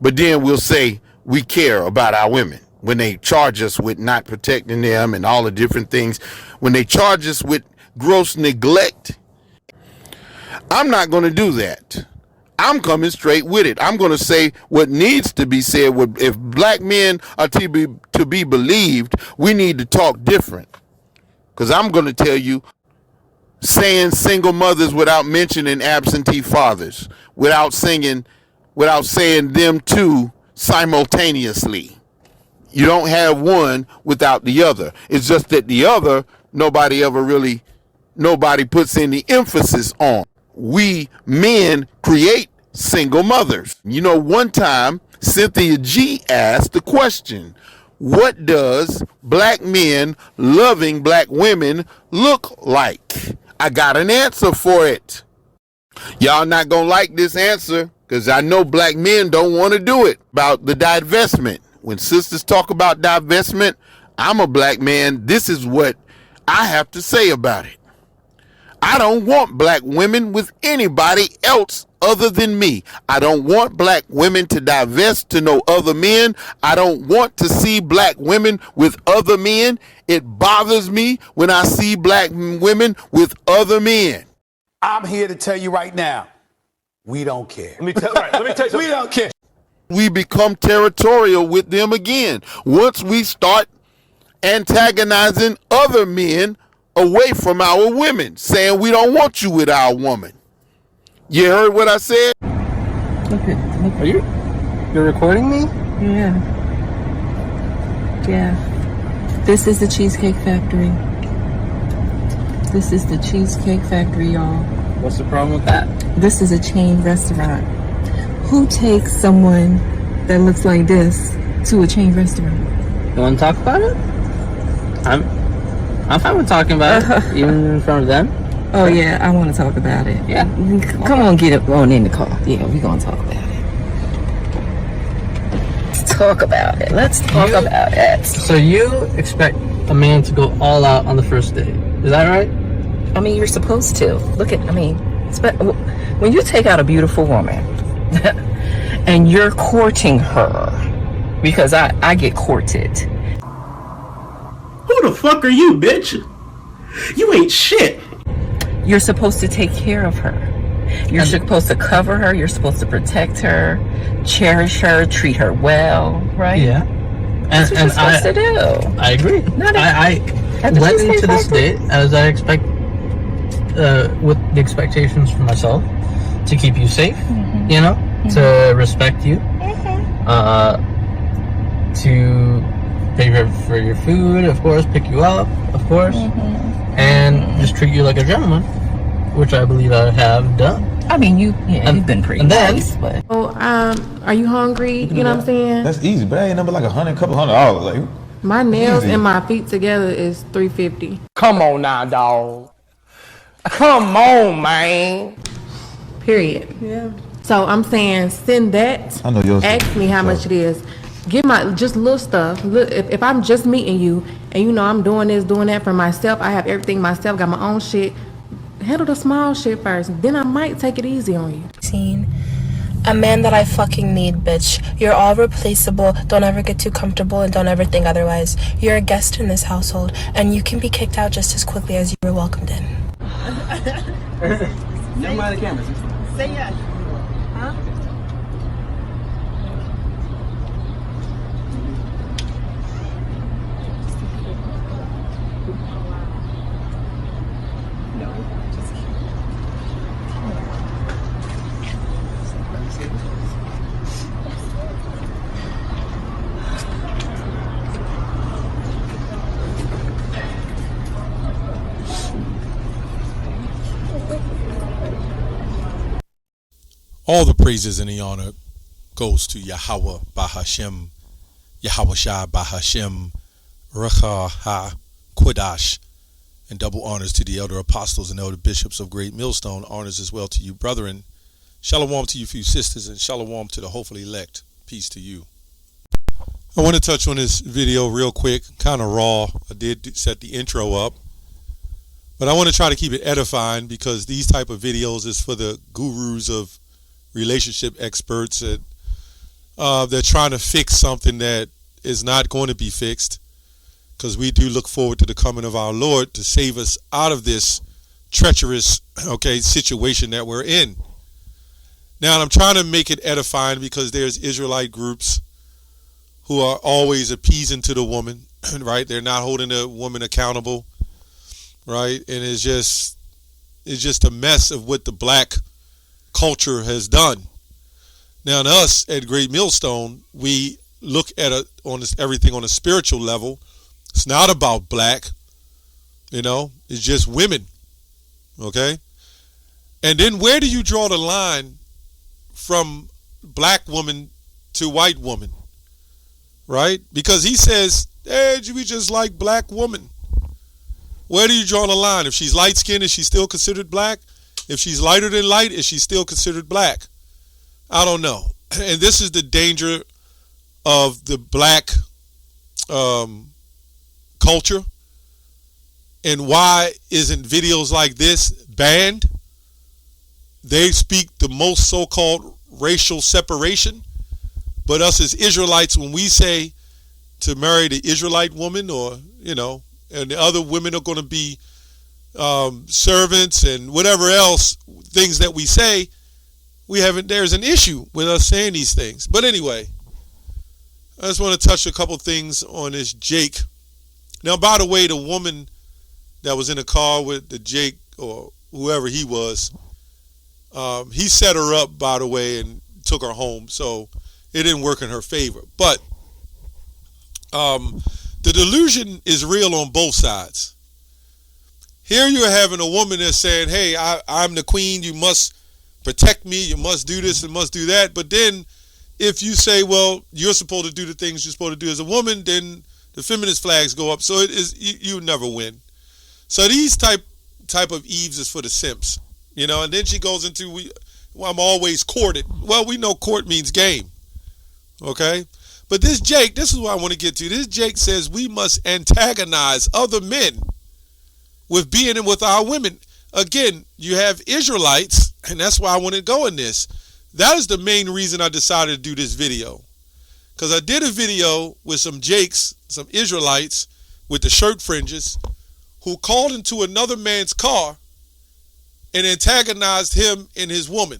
But then we'll say we care about our women when they charge us with not protecting them and all the different things. When they charge us with gross neglect, I'm not going to do that. I'm coming straight with it. I'm going to say what needs to be said. If black men are to be believed, we need to talk different. Because I'm going to tell you, saying single mothers without mentioning absentee fathers, without saying them two simultaneously. You don't have one without the other. It's just that the other, nobody puts any emphasis on. We men create single mothers. You know, one time Cynthia G asked the question, what does black men loving black women look like? I got an answer for it. Y'all not gonna like this answer because I know black men don't want to do it. About the divestment. When sisters talk about divestment, I'm a black man. This is what I have to say about it. I don't want black women with anybody else other than me. I don't want black women to divest to no other men. I don't want to see black women with other men. It bothers me when I see black women with other men. I'm here to tell you right now, we don't care. Let me tell you something. We don't care. We become territorial with them again. Once we start antagonizing other men away from our women, saying we don't want you with our woman. You heard what I said? Look. Are you're recording me? Yeah. This is the Cheesecake Factory. This is the Cheesecake Factory, y'all. What's the problem with that? This is a chain restaurant. Who takes someone that looks like this to a chain restaurant? You want to talk about it? I'm fine with talking about it, even in front of them. Oh yeah, I want to talk about it. Yeah. Come on, get up on in the car. Yeah, we're going to talk about it. Let's talk about it. Let's talk about it. So you expect a man to go all out on the first date. Is that right? I mean, you're supposed to. When you take out a beautiful woman and you're courting her, because I get courted. Who the fuck are you, bitch? You ain't shit. You're supposed to take care of her. You're supposed to cover her. You're supposed to protect her, cherish her, treat her well, right? Yeah. That's what you're supposed to do. I agree. I went into this date as I expect, with the expectations for myself, to keep you safe, to respect you, to pay for your food, of course, pick you up, of course, and just treat you like a gentleman, which I believe I have done. I mean, you've been pretty nice, but... Oh, are you hungry? You know what I'm saying? That's easy, but that ain't number like couple $100. Like, my nails and my feet together is $350. Come on now, dog. Come on, man. Period. Yeah. So I'm saying send that. I know yours. Ask me how much it is. Give my just little stuff. Look, if I'm just meeting you and I'm doing this, doing that for myself, I have everything myself, got my own shit. Handle the small shit first. Then I might take it easy on you. Scene. A man that I fucking need, bitch. You're all replaceable. Don't ever get too comfortable and don't ever think otherwise. You're a guest in this household and you can be kicked out just as quickly as you were welcomed in. Never mind the cameras. Say yes. Huh? All the praises and the honor goes to Yahweh Bahashem, Yahweh Shai Bahashem, Recha Ha Kodash, and double honors to the elder apostles and elder bishops of Great Millstone. Honors as well to you, brethren. Shalom to you, few sisters, and shalom to the hopefully elect. Peace to you. I want to touch on this video real quick, kind of raw. I did set the intro up, but I want to try to keep it edifying because these type of videos is for the gurus of relationship experts that They're trying to fix something that is not going to be fixed, because we do look forward to the coming of our Lord to save us out of this treacherous, situation that we're in. Now, I'm trying to make it edifying, because there's Israelite groups who are always appeasing to the woman, right? They're not holding the woman accountable, right? And it's just a mess of what the black culture has done. Now, to us at Great Millstone, we look at everything on a spiritual level. It's not about black, it's just women, okay? And then where do you draw the line from black woman to white woman, right? Because he says, hey, we just like black woman. Where do you draw the line? If she's light-skinned, is she still considered black? If she's lighter than light, is she still considered black? I don't know. And this is the danger of the black culture. And why isn't videos like this banned? They speak the most so-called racial separation. But us as Israelites, when we say to marry the Israelite woman, or, and the other women are going to be servants and whatever else, things that we say, there's an issue with us saying these things. But anyway, I just want to touch a couple things on this Jake. Now, by the way, the woman that was in the car with the Jake, or whoever he was, he set her up, by the way, and took her home. So it didn't work in her favor. But the delusion is real on both sides. Here you're having a woman that's saying, hey, I'm the queen, you must protect me, you must do this and must do that. But then if you say, well, you're supposed to do the things you're supposed to do as a woman, then the feminist flags go up. So it is, you never win. So these type of Eves is for the simps, and then she goes into, I'm always courted. Well, we know court means game, okay? But this Jake, this is what I want to get to. This Jake says we must antagonize other men with being in with our women. Again, you have Israelites, and that's why I want to go in this. That is the main reason I decided to do this video. Because I did a video with some Jakes, some Israelites with the shirt fringes, who called into another man's car and antagonized him and his woman.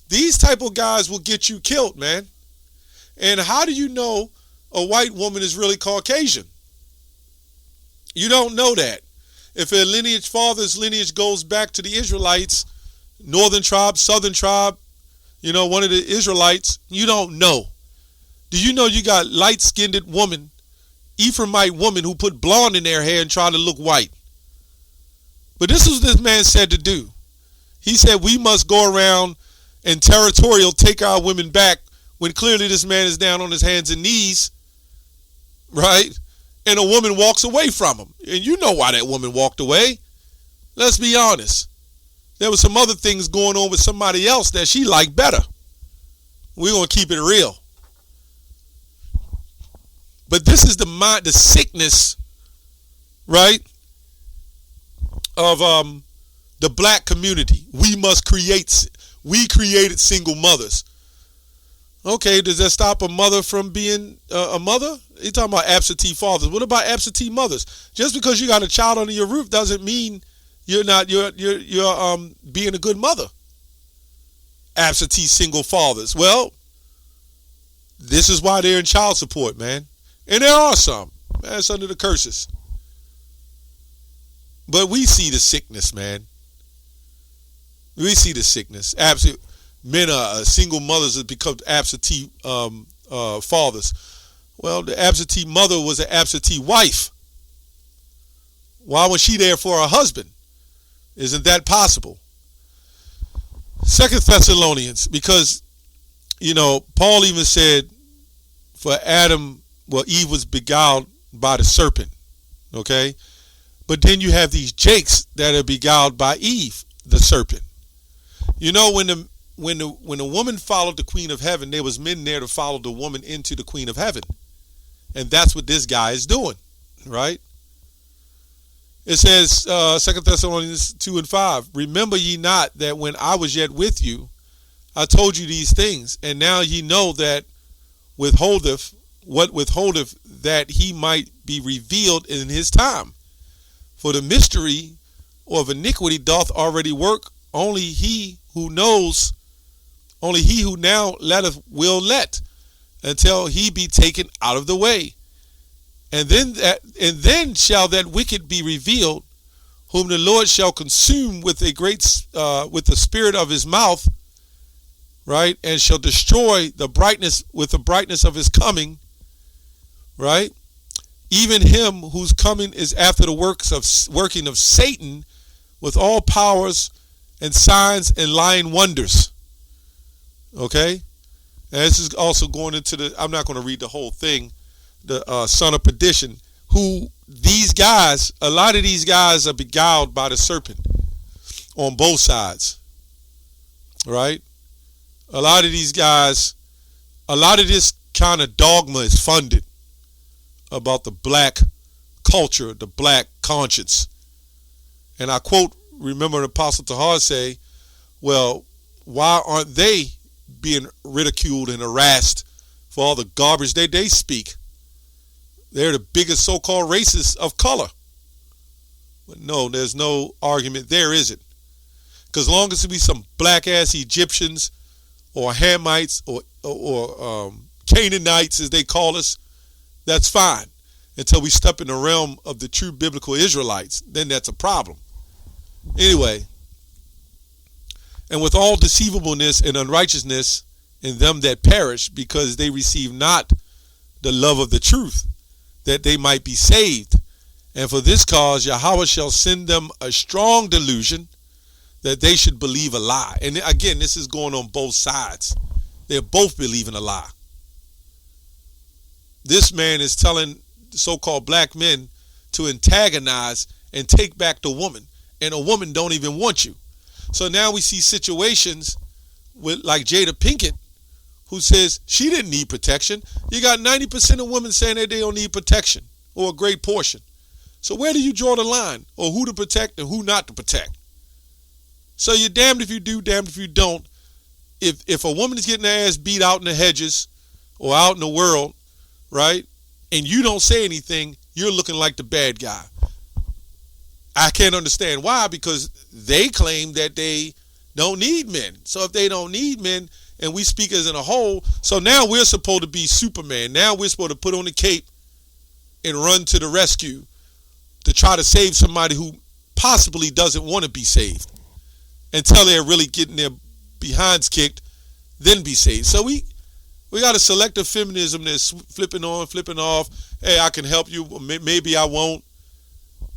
These type of guys will get you killed, man. And how do you know a white woman is really Caucasian? You don't know that. If a father's lineage goes back to the Israelites, northern tribe, southern tribe, one of the Israelites, you don't know. Do you know you got light-skinned woman, Ephraimite woman, who put blonde in their hair and tried to look white? But this is what this man said to do. He said we must go around and territorial take our women back, when clearly this man is down on his hands and knees, right? And a woman walks away from him. And you know why that woman walked away. Let's be honest. There was some other things going on with somebody else that she liked better. We're going to keep it real. But this is the sickness, right, of the black community. We created single mothers. Okay, does that stop a mother from being a mother? You're talking about absentee fathers. What about absentee mothers? Just because you got a child under your roof doesn't mean you're being a good mother. Absentee single fathers. Well, this is why they're in child support, man. And there are some. That's under the curses. But we see the sickness, man. We see the sickness. Absolutely. Men are single mothers that become absentee fathers. Well, the absentee mother was an absentee wife. Why was she there for her husband? Isn't that possible? 2 Thessalonians, because, Paul even said for Eve was beguiled by the serpent, okay? But then you have these Jakes that are beguiled by Eve, the serpent. When a woman followed the Queen of Heaven, there was men there to follow the woman into the Queen of Heaven. And that's what this guy is doing, right? It says, 2 Thessalonians 2:5, remember ye not that when I was yet with you, I told you these things, and now ye know that withholdeth that he might be revealed in his time. For the mystery of iniquity doth already work. Only he who now letteth will let, until he be taken out of the way. And then shall that wicked be revealed, whom the Lord shall consume with the spirit of his mouth, right? And shall destroy the brightness with the brightness of his coming, right? Even him whose coming is after the working of Satan, with all powers and signs and lying wonders. Okay? And this is also going into I'm not going to read the whole thing, the son of perdition, who a lot of these guys are beguiled by the serpent on both sides. Right? A lot of these guys, a lot of this kind of dogma is funded about the black culture, the black conscience. And I quote, remember the Apostle Tahar say, well, why aren't they being ridiculed and harassed for all the garbage they speak? They're the biggest so-called racists of color. But no, there's no argument there, is it? Because as long as it be some black-ass Egyptians or Hamites or Canaanites, as they call us, that's fine. Until we step in the realm of the true biblical Israelites, then that's a problem. Anyway, and with all deceivableness and unrighteousness in them that perish, because they receive not the love of the truth, that they might be saved. And for this cause Yahweh shall send them a strong delusion, that they should believe a lie. And again, this is going on both sides. They're both believing a lie. This man is telling so-called black men to antagonize and take back the woman, and a woman don't even want you. So now we see situations with like Jada Pinkett, who says she didn't need protection. You got 90% of women saying that they don't need protection, or a great portion. So where do you draw the line, or who to protect and who not to protect? So you're damned if you do, damned if you don't. If a woman is getting her ass beat out in the hedges or out in the world, right, and you don't say anything, you're looking like the bad guy. I can't understand why, because they claim that they don't need men. So if they don't need men, and we speak as in a whole, so now we're supposed to be Superman. Now we're supposed to put on the cape and run to the rescue to try to save somebody who possibly doesn't want to be saved, until they're really getting their behinds kicked, then be saved. So we got a selective feminism that's flipping on, flipping off. Hey, I can help you, maybe I won't.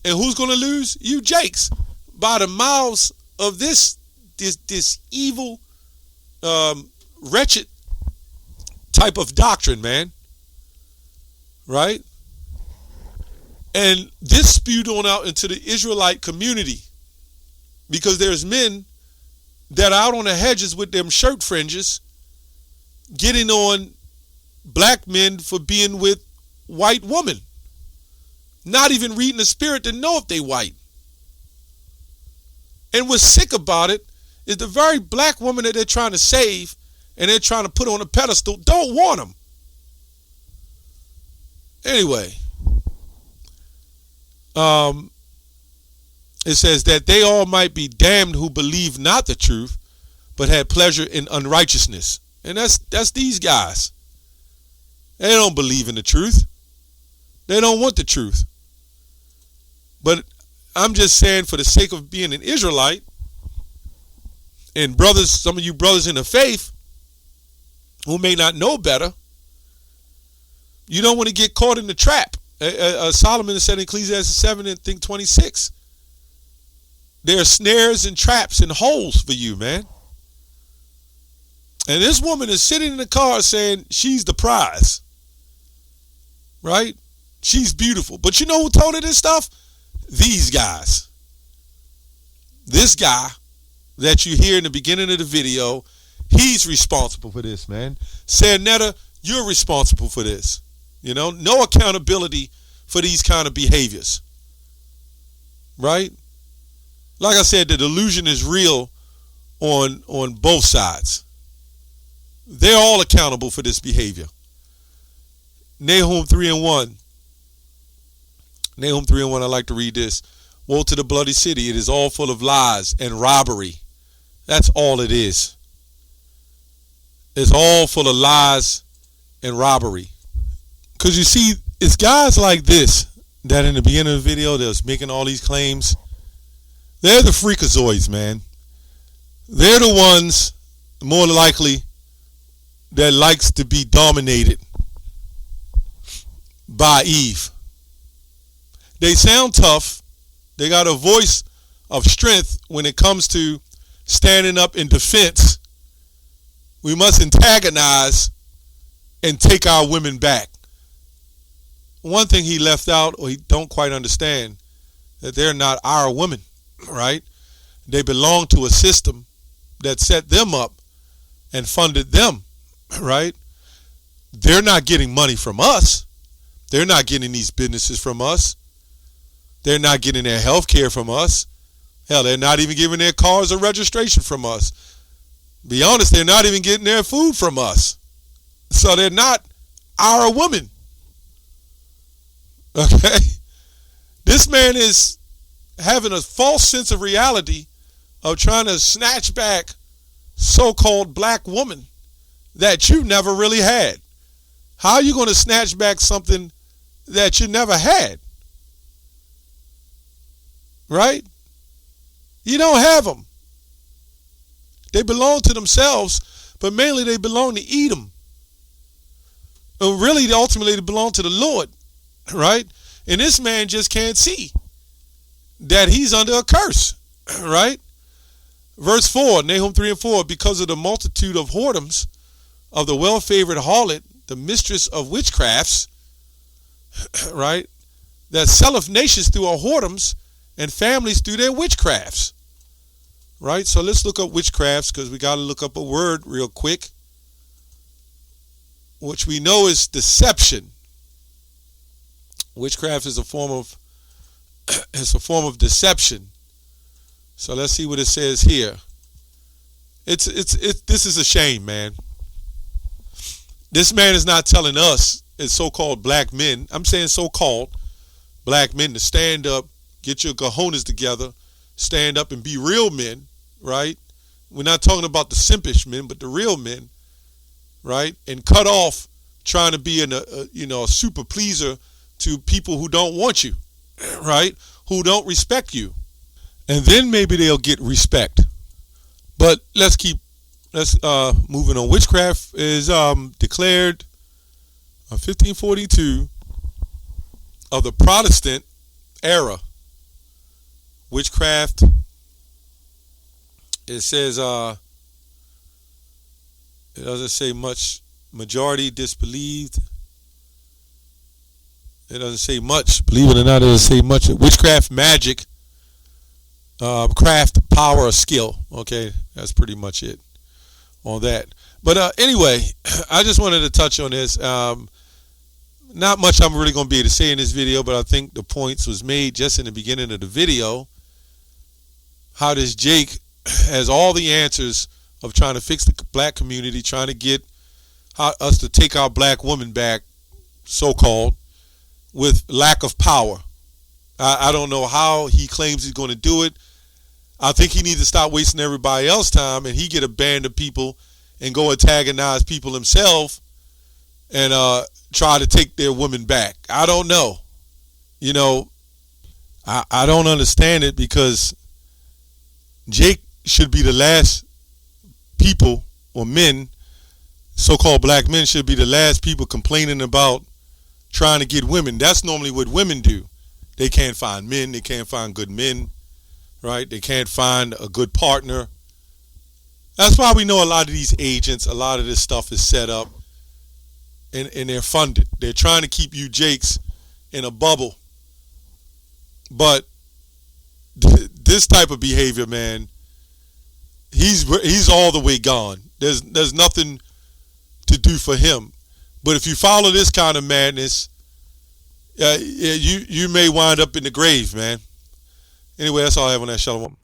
And who's going to lose? You jakes. By the mouths of this evil, wretched type of doctrine, man. Right? And this spewed on out into the Israelite community, because there's men that are out on the hedges with them shirt fringes getting on black men for being with white women, not even reading the spirit to know if they white. And what's sick about it is the very black woman that they're trying to save and they're trying to put on a pedestal don't want them. Anyway, it says that they all might be damned who believe not the truth, but had pleasure in unrighteousness. And that's these guys. They don't believe in the truth. They don't want the truth. But I'm just saying, for the sake of being an Israelite, and brothers, some of you brothers in the faith who may not know better, you don't want to get caught in the trap. Solomon said in Ecclesiastes 7 and I think 26, there are snares and traps and holes for you, man. And this woman is sitting in the car saying she's the prize. Right? She's beautiful. But you know who told her this stuff? These guys. This guy that you hear in the beginning of the video, he's responsible for this, man. Said, Netta, you're responsible for this. You know, no accountability for these kind of behaviors. Right? Like I said, the delusion is real on both sides. They're all accountable for this behavior. Nahum 3:1. Nahum 3:1, I like to read this. Woe to the bloody city. It is all full of lies and robbery. That's all it is. It's all full of lies and robbery. Because you see, it's guys like this that in the beginning of the video that was making all these claims. They're the freakazoids, man. They're the ones, more likely, that likes to be dominated by Eve. They sound tough. They got a voice of strength when it comes to standing up in defense. We must antagonize and take our women back. One thing he left out, or he don't quite understand, that they're not our women, right? They belong to a system that set them up and funded them, right? They're not getting money from us. They're not getting these businesses from us. They're not getting their health care from us. Hell, they're not even giving their cars a registration from us. Be honest, they're not even getting their food from us. So they're not our women. Okay? This man is having a false sense of reality of trying to snatch back so-called black woman that you never really had. How are you going to snatch back something that you never had? Right? You don't have them. They belong to themselves, but mainly they belong to Edom. And really, ultimately, they belong to the Lord. Right? And this man just can't see that he's under a curse. Right? Verse 4, Nahum 3:4, because of the multitude of whoredoms of the well-favored harlot, the mistress of witchcrafts, right, that selleth nations through her whoredoms and families through their witchcrafts. Right? So let's look up witchcrafts because we got to look up a word real quick, which we know is deception. Witchcraft is a form of deception. So let's see what it says here. This is a shame, man. This man is not telling us as so-called black men, I'm saying so-called black men, to stand up, get your cojones together, stand up and be real men, right? We're not talking about the simpish men, but the real men, right? And cut off trying to be a super pleaser to people who don't want you, right? Who don't respect you. And then maybe they'll get respect. But let's moving on. Witchcraft is declared 1542 of the Protestant era. Witchcraft, it says, it doesn't say much. Majority disbelieved. It doesn't say much. Believe it or not, it doesn't say much. Witchcraft, magic, craft, power, or skill. Okay, that's pretty much it on that. But anyway, I just wanted to touch on this. Not much I'm really going to be able to say in this video, but I think the points was made just in the beginning of the video. How this Jake has all the answers of trying to fix the black community, trying to get us to take our black woman back, so-called, with lack of power. I don't know how he claims he's going to do it. I think he needs to stop wasting everybody else's time and he get a band of people and go antagonize people himself and try to take their women back. I don't know. You know, I don't understand it because Jake should be the last people, or men, so-called black men should be the last people complaining about trying to get women. That's normally what women do. They can't find men. They can't find good men, right? They can't find a good partner. That's why we know a lot of these agents, a lot of this stuff is set up and they're funded. They're trying to keep you Jakes in a bubble. But this type of behavior, man, he's all the way gone. There's nothing to do for him. But if you follow this kind of madness, you may wind up in the grave, man. Anyway, that's all I have on that. Shalom.